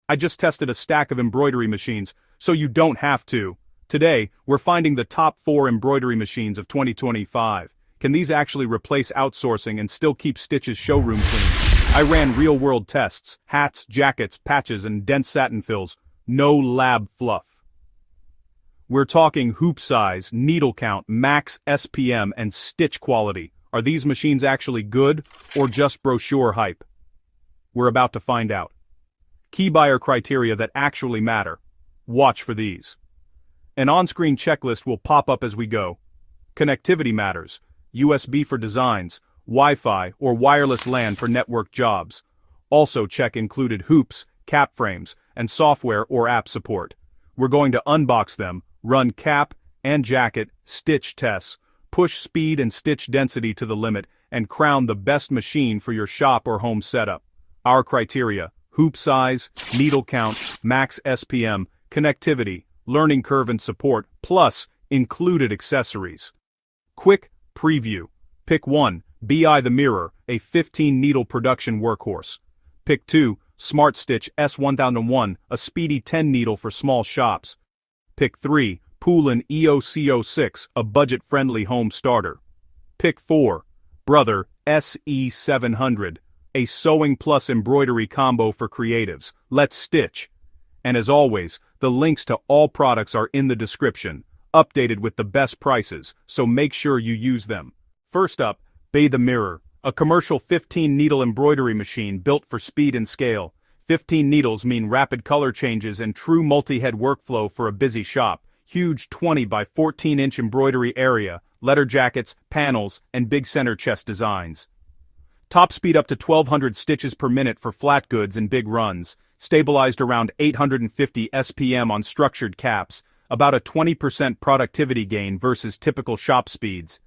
I just tested a stack of embroidery machines, so you don't have to. Today, we're finding the top 4 embroidery machines of 2025. Can these actually replace outsourcing and still keep Stitch's showroom clean? I ran real-world tests, hats, jackets, patches, and dense satin fills. No lab fluff. We're talking hoop size, needle count, max SPM, and stitch quality. Are these machines actually good, or just brochure hype? We're about to find out. Key buyer criteria that actually matter. Watch for these. An on-screen checklist will pop up as we go. Connectivity matters. USB for designs, Wi-Fi or wireless LAN for network jobs. Also check included hoops, cap frames, and software or app support. We're going to unbox them, run cap and jacket stitch tests, push speed and stitch density to the limit, and crown the best machine for your shop or home setup. Our criteria: hoop size, needle count, max SPM, connectivity, learning curve and support, plus included accessories. Quick preview. Pick 1, BAi The Mirror, a 15-needle production workhorse. Pick 2, Smartstitch S-1001, a speedy 10-needle for small shops. Pick 3, POOLIN EOC06, a budget-friendly home starter. Pick 4, Brother SE700, a sewing plus embroidery combo for creatives. Let's stitch. And as always, the links to all products are in the description, updated with the best prices, so make sure you use them. First up, BAi The Mirror, a commercial 15-needle embroidery machine built for speed and scale. 15 needles mean rapid color changes and true multi-head workflow for a busy shop. Huge 20 by 14-inch embroidery area, letter jackets, panels, and big center chest designs. Top speed up to 1200 stitches per minute for flat goods and big runs. Stabilized around 850 SPM on structured caps, about a 20% productivity gain versus typical shop speeds.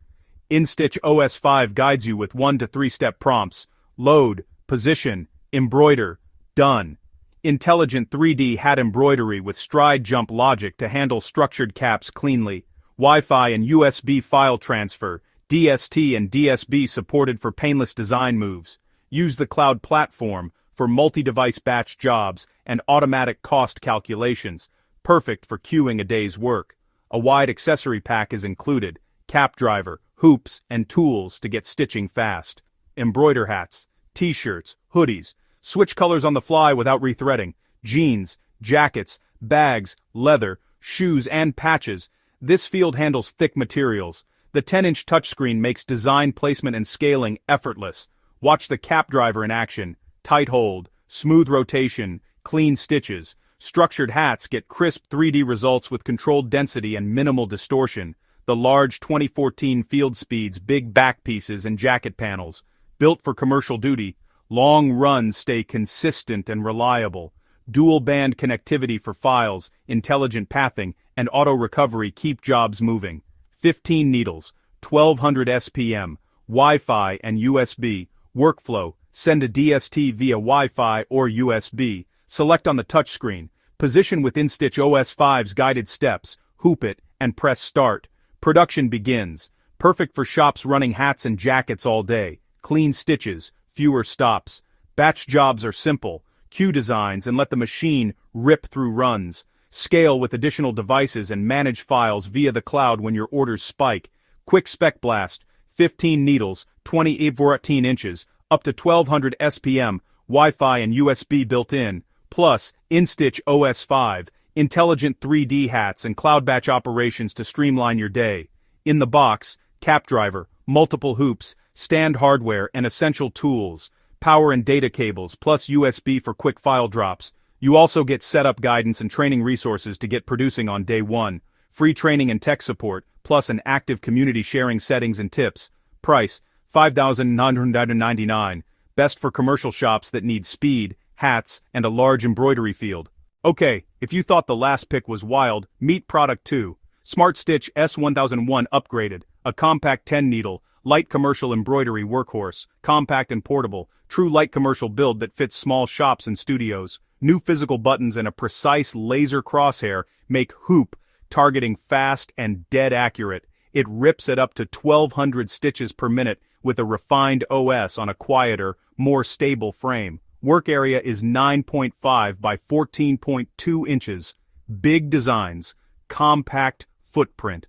InStitch OS 5 guides you with 1 to 3-step prompts: load, position, embroider, done. Intelligent 3D hat embroidery with stride jump logic to handle structured caps cleanly. Wi-Fi and USB file transfer, DST and DSB supported for painless design moves. Use the cloud platform for multi-device batch jobs and automatic cost calculations. Perfect for queuing a day's work. A wide accessory pack is included: cap driver, hoops, and tools to get stitching fast. Embroider hats, t-shirts, hoodies. Switch colors on the fly without rethreading. Jeans, jackets, bags, leather, shoes, and patches. This field handles thick materials. The 10-inch touchscreen makes design placement and scaling effortless. Watch the cap driver in action. Tight hold, smooth rotation, clean stitches. Structured hats get crisp 3D results with controlled density and minimal distortion. The large 2014 field speeds, big back pieces, and jacket panels. Built for commercial duty, long runs stay consistent and reliable. Dual band connectivity for files, intelligent pathing, and auto recovery keep jobs moving. 15 needles, 1200 SPM, Wi-Fi and USB. Workflow: send a DST via Wi-Fi or USB. Select on the touchscreen. Position with InStitch OS 5's guided steps. Hoop it and press start. Production begins. Perfect for shops running hats and jackets all day. Clean stitches, fewer stops. Batch jobs are simple. Queue designs and let the machine rip through runs. Scale with additional devices and manage files via the cloud when your orders spike. Quick spec blast. 15 needles, 14 inches, up to 1200 SPM, Wi-Fi and USB built in. Plus, InStitch OS 5, intelligent 3D hats and cloud batch operations to streamline your day. In the box, cap driver, multiple hoops, stand hardware, and essential tools. Power and data cables, plus USB for quick file drops. You also get setup guidance and training resources to get producing on day one. Free training and tech support, plus an active community sharing settings and tips. Price: $5,999. Best for commercial shops that need speed, hats, and a large embroidery field. Okay, if you thought the last pick was wild, meet product 2. Smartstitch S-1001 Upgraded, a compact 10-needle, light commercial embroidery workhorse, compact and portable, true light commercial build that fits small shops and studios. New physical buttons and a precise laser crosshair make hoop targeting fast and dead accurate. It rips at up to 1200 stitches per minute with a refined OS on a quieter, more stable frame. Work area is 9.5 by 14.2 inches. Big designs. Compact footprint.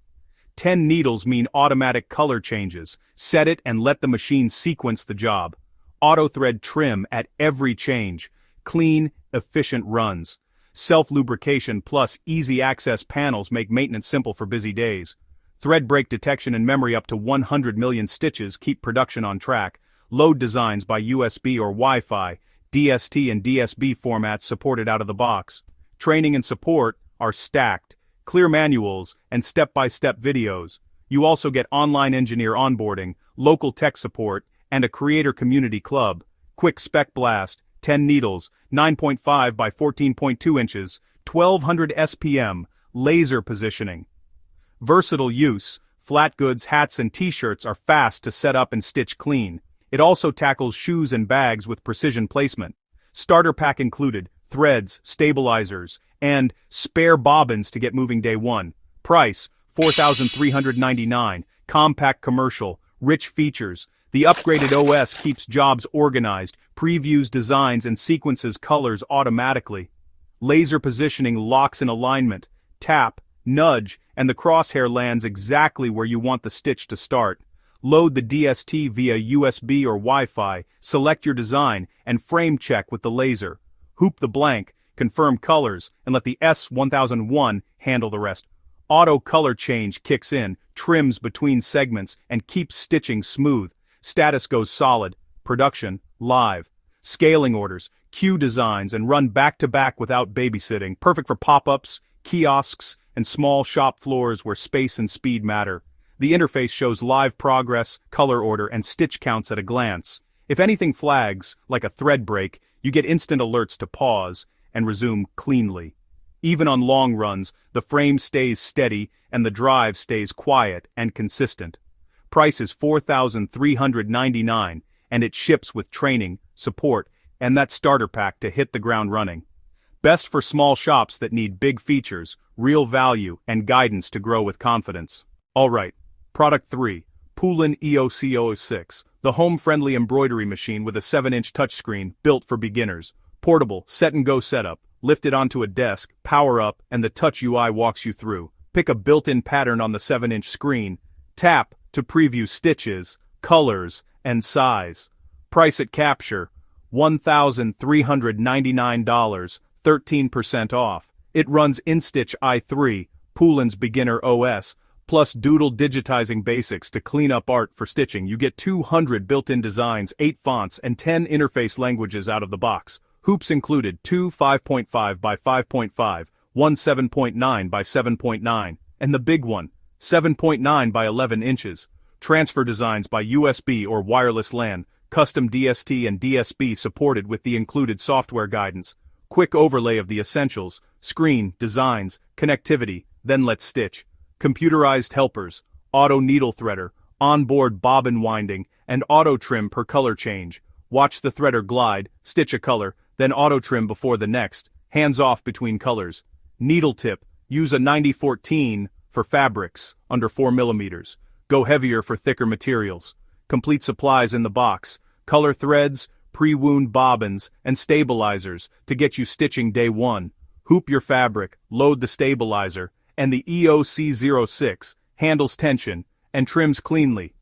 10 needles mean automatic color changes. Set it and let the machine sequence the job. Auto thread trim at every change. Clean, efficient runs. Self-lubrication plus easy access panels make maintenance simple for busy days. Thread break detection and memory up to 100 million stitches keep production on track. Load designs by USB or Wi-Fi. DST and DSB formats supported out of the box. Training and support are stacked. Clear manuals and step-by-step videos. You also get online engineer onboarding, local tech support, and a creator community club. Quick spec blast, 10 needles, 9.5 by 14.2 inches, 1200 SPM, laser positioning. Versatile use, flat goods, hats and t-shirts are fast to set up and stitch clean. It also tackles shoes and bags with precision placement. Starter pack included, threads, stabilizers, and spare bobbins to get moving day one. Price, $4,399, compact commercial, rich features. The upgraded OS keeps jobs organized, previews designs and sequences colors automatically. Laser positioning locks in alignment. Tap, nudge, and the crosshair lands exactly where you want the stitch to start. Load the DST via USB or Wi-Fi, select your design, and frame check with the laser. Hoop the blank, confirm colors, and let the S-1001 handle the rest. Auto color change kicks in, trims between segments, and keeps stitching smooth. Status goes solid. Production, live. Scaling orders, queue designs, and run back-to-back without babysitting. Perfect for pop-ups, kiosks, and small shop floors where space and speed matter. The interface shows live progress, color order, and stitch counts at a glance. If anything flags, like a thread break, you get instant alerts to pause and resume cleanly. Even on long runs, the frame stays steady and the drive stays quiet and consistent. Price is $4,399, and it ships with training, support, and that starter pack to hit the ground running. Best for small shops that need big features, real value, and guidance to grow with confidence. Alright, Product 3, POOLIN EOC06, the home-friendly embroidery machine with a 7-inch touchscreen built for beginners. Portable, set-and-go setup, lift it onto a desk, power up, and the touch UI walks you through. Pick a built-in pattern on the 7-inch screen. Tap to preview stitches, colors, and size. Price at capture, $1,399, 13% off. It runs InStitch i3, POOLIN's beginner OS, plus Doodle digitizing basics to clean up art for stitching. You get 200 built-in designs, 8 fonts, and 10 interface languages out of the box. Hoops included, 2 5.5 by 5.5, 1 7.9 by 7.9, and the big one, 7.9 by 11 inches. Transfer designs by USB or wireless LAN, custom DST and DSB supported with the included software guidance. Quick overlay of the essentials, screen, designs, connectivity, then let's stitch. Computerized helpers, auto needle threader, onboard bobbin winding, and auto trim per color change. Watch the threader glide, stitch a color, then auto trim before the next, hands off between colors. Needle tip, use a 90-14 for fabrics, under 4 mm. Go heavier for thicker materials. Complete supplies in the box, color threads, pre-wound bobbins, and stabilizers to get you stitching day one. Hoop your fabric, load the stabilizer, and the EOC06 handles tension and trims cleanly.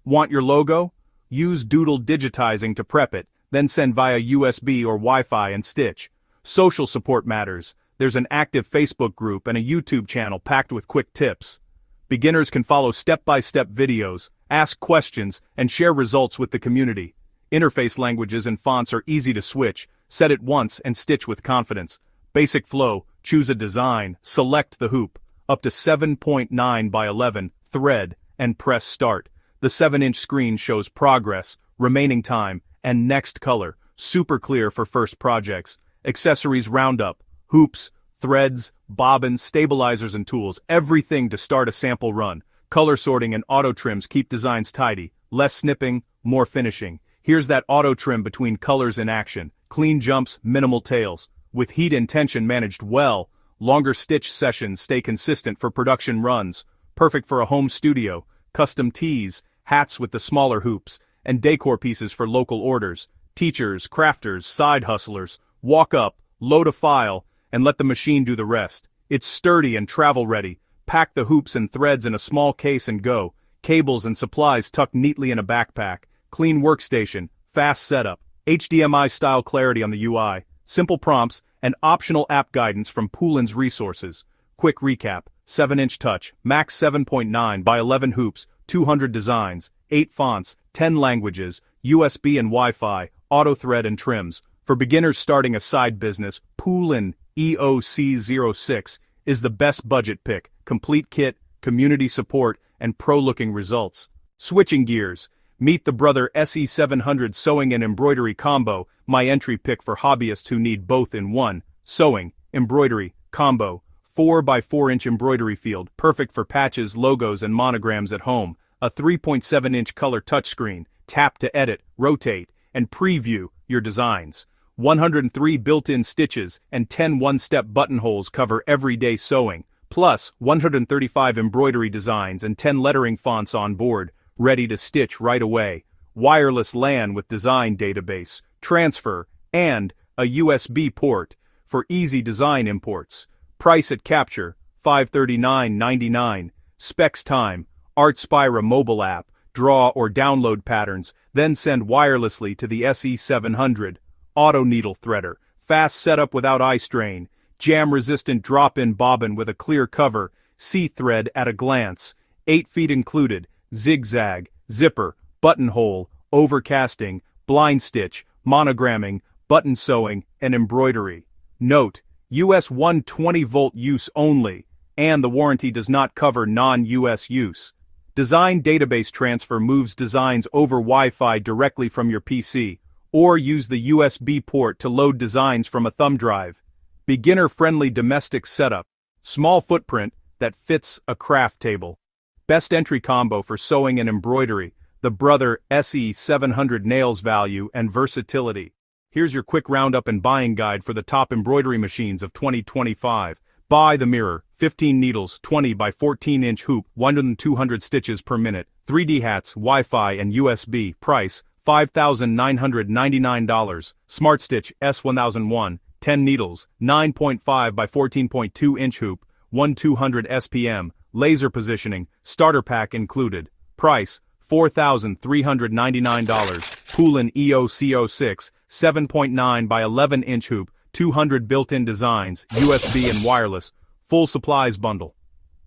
Want your logo? Use Doodle digitizing to prep it, then send via USB or Wi-Fi and stitch. Social support matters. There's an active Facebook group and a YouTube channel packed with quick tips. Beginners can follow step-by-step videos, ask questions, and share results with the community. Interface languages and fonts are easy to switch. Set it once and stitch with confidence. Basic flow, choose a design, select the hoop, up to 7.9 by 11, thread, and press start. The 7-inch screen shows progress, remaining time, and next color, super clear for first projects. Accessories roundup, hoops, threads, bobbins, stabilizers and tools, everything to start a sample run. Color sorting and auto trims keep designs tidy, less snipping, more finishing. Here's that auto trim between colors in action, clean jumps, minimal tails. With heat and tension managed well, longer stitch sessions stay consistent for production runs. Perfect for a home studio, custom tees, hats with the smaller hoops, and decor pieces for local orders. Teachers, crafters, side hustlers, walk up, load a file, and let the machine do the rest. It's sturdy and travel-ready. Pack the hoops and threads in a small case and go. Cables and supplies tucked neatly in a backpack. Clean workstation, fast setup, HDMI-style clarity on the UI, simple prompts, and optional app guidance from POOLIN's resources. Quick recap, 7-inch touch, max 7.9 by 11 hoops, 200 designs, 8 fonts, 10 languages, USB and Wi-Fi, auto-thread and trims. For beginners starting a side business, POOLIN EOC06 is the best budget pick, complete kit, community support, and pro-looking results. Switching gears, meet the Brother SE700 Sewing and Embroidery Combo, my entry pick for hobbyists who need both in one. Sewing, embroidery, combo, 4x4-inch embroidery field, perfect for patches, logos, and monograms at home. A 3.7-inch color touchscreen, tap to edit, rotate, and preview your designs. 103 built-in stitches and 10 one-step buttonholes cover everyday sewing, plus 135 embroidery designs and 10 lettering fonts on board, ready to stitch right away. Wireless LAN with design database, transfer, and a USB port for easy design imports. Price at capture, $539.99. Specs time, ArtSpira mobile app, draw or download patterns, then send wirelessly to the SE700. Auto needle threader, fast setup without eye strain, jam-resistant drop-in bobbin with a clear cover, C-thread at a glance, 8 feet included, zigzag, zipper, buttonhole, overcasting, blind stitch, monogramming, button sewing, and embroidery. Note, US 120-volt use only, and the warranty does not cover non-US use. Design database transfer moves designs over Wi-Fi directly from your PC, or use the USB port to load designs from a thumb drive. Beginner-friendly domestic setup, small footprint that fits a craft table. Best entry combo for sewing and embroidery, the Brother SE700 nails value and versatility. Here's your quick roundup and buying guide for the top embroidery machines of 2025. BAi The Mirror, 15 needles, 20 by 14-inch hoop, 1,200 stitches per minute, 3D hats, Wi-Fi and USB, price, $5,999. Smartstitch S-1001, 10 needles, 9.5 by 14.2-inch hoop, 1,200 SPM, laser positioning, starter pack included. Price, $4,399. POOLIN EOC06, 7.9 by 11-inch hoop, 200 built-in designs, USB and wireless, full supplies bundle.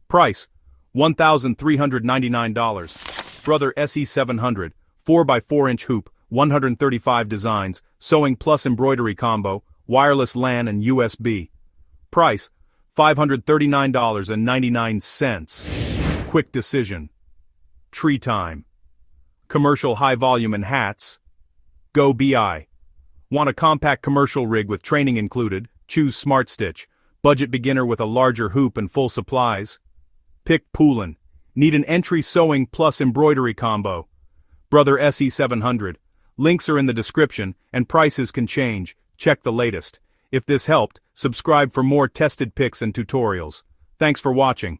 Price, $1,399. Brother SE700, 4x4-inch hoop, 135 designs, sewing plus embroidery combo, wireless LAN and USB. Price, $539.99. Quick decision. Tree time. Commercial high volume and hats. Go BAi. Want a compact commercial rig with training included? Choose Smartstitch. Budget beginner with a larger hoop and full supplies? Pick POOLIN. Need an entry sewing plus embroidery combo? Brother SE700. Links are in the description, and prices can change. Check the latest. If this helped, subscribe for more tested picks and tutorials. Thanks for watching.